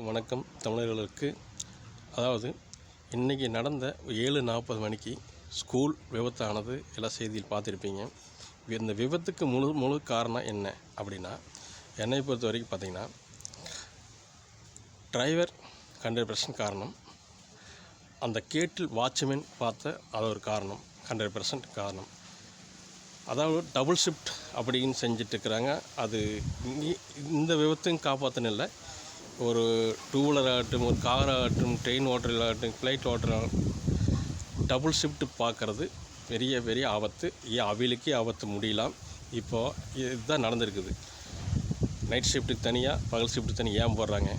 வணக்கம் தமிழர்களுக்கு. அதாவது இன்றைக்கி நடந்த 7:40 மணிக்கு ஸ்கூல் விபத்தானது எல்லாம் செய்தியில் பார்த்துருப்பீங்க. இந்த விபத்துக்கு முழு காரணம் என்ன அப்படின்னா, என்னை பொறுத்த வரைக்கும் பார்த்திங்கன்னா, டிரைவர் 100% காரணம். அந்த கேட்டில் வாட்ச்மேன் பார்த்த அது ஒரு காரணம், 100% காரணம். அதாவது டபுள் ஷிஃப்ட் அப்படின்னு செஞ்சிட்ருக்குறாங்க. அது இந்த விபத்தையும் காப்பாற்றணும் இல்லை, ஒரு டூ வீலர் ஆகட்டும், ஒரு கார் ஆகட்டும், ட்ரெயின் ஓட்டுறதாகட்டும், ஃப்ளைட் ஓட்டுறாகட்டும், டபுள் ஷிஃப்ட்டு பார்க்குறது பெரிய ஆபத்து. அவங்களுக்கே ஆபத்து முடியலாம். இப்போது இதுதான் நடந்திருக்குது. நைட் ஷிஃப்ட்டுக்கு தனியாக, பகல் ஷிஃப்ட்டு தனியாக ஏன் போடுறாங்க?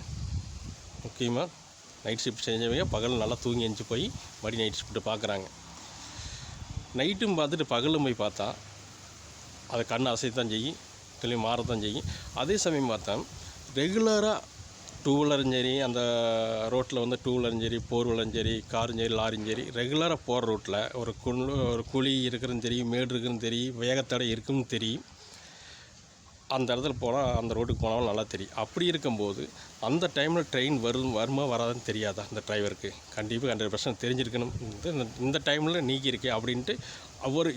முக்கியமாக நைட் ஷிஃப்ட் செஞ்சவங்க பகல் நல்லா தூங்கி எஞ்சி போய் மறுபடியும் நைட் ஷிஃப்ட்டு பார்க்குறாங்க. நைட்டும் பார்த்துட்டு பகலும் போய் பார்த்தா அது கண் அசைத்தான் செய்யும், தெளிவு மாறத்தான் செய்யும். அதே சமயம் பார்த்தா ரெகுலராக டூ வீலரும் சரி, அந்த ரோட்டில் வந்து டூ வீலரும் சரி, ஃபோர் வீலரும் சரி, காரும் சரி, லாரியும் சரி, ரெகுலராக போகிற ரோட்டில் ஒரு குழி இருக்குதுன்னு தெரியும், மேடு இருக்குதுன்னு தெரியும், வேகத்தடை இருக்குன்னு தெரியும். அந்த இடத்துல போனால், அந்த ரோட்டுக்கு போனாலும் நல்லா தெரியும். அப்படி இருக்கும்போது அந்த டைமில் ட்ரெயின் வருமா வராதுன்னு தெரியாதா? அந்த டிரைவருக்கு கண்டிப்பாக 100% தெரிஞ்சிருக்கணும். இந்த டைமில் நீக்கியிருக்கே அப்படின்ட்டு அவர்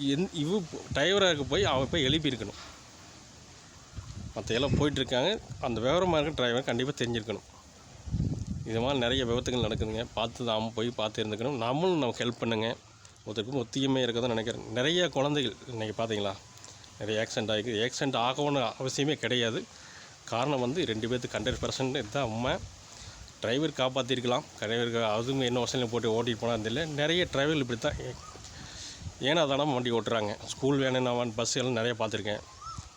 டிரைவராக போய் அவன் போய் எழுப்பியிருக்கணும். மற்ற எல்லாம் போயிட்டுருக்காங்க, அந்த விவரமாக இருக்க டிரைவர் கண்டிப்பாக தெரிஞ்சிருக்கணும். இது மாதிரி நிறைய விபத்துகள் நடக்குதுங்க. நாம் போய் பார்த்து இருந்துக்கணும். நமக்கு ஹெல்ப் பண்ணுங்கள். ஒருத்தருக்கும் ஒத்தியமே இருக்கதான் நினைக்கிறேன். நிறைய குழந்தைகள் இன்றைக்கி பார்த்தீங்களா, நிறைய ஆக்சிடெண்ட் ஆகிருக்கு. ஆக்சிடெண்ட் ஆகணும்னு அவசியமே கிடையாது. காரணம் வந்து 2 பேர்த்துக்கு 100% இதுதான் உண்மை. டிரைவர் காப்பாற்றிருக்கலாம். டிரைவருக்கு அதுவும் என்ன வசதியும் போட்டு ஓட்டிகிட்டு போனால் தெரியல. நிறைய டிரைவர்கள் இப்படி தான் ஏன்னா அதெல்லாம் வண்டி ஓட்டுறாங்க. ஸ்கூல் வேணும், நான் பஸ் எல்லாம் நிறைய பார்த்துருக்கேன்.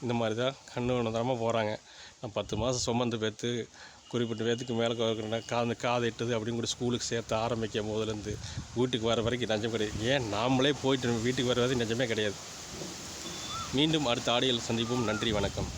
இந்த மாதிரி தான் கண்ணுணர்ந்தாமல் போகிறாங்க. நான் 10 மாதம் சுமந்து பெற்று குறிப்பிட்ட பேத்துக்கு மேலே காது எட்டுது அப்படின்னு கூட ஸ்கூலுக்கு சேர்த்து ஆரம்பிக்கும் போதுலேருந்து வீட்டுக்கு வர வரைக்கும் நஞ்சம் கிடையாது. ஏன் நாமளே போயிட்டு வீட்டுக்கு வர வரைக்கும் நஞ்சமே கிடையாது. மீண்டும் அடுத்த ஆடியோவில் சந்திப்போம். நன்றி, வணக்கம்.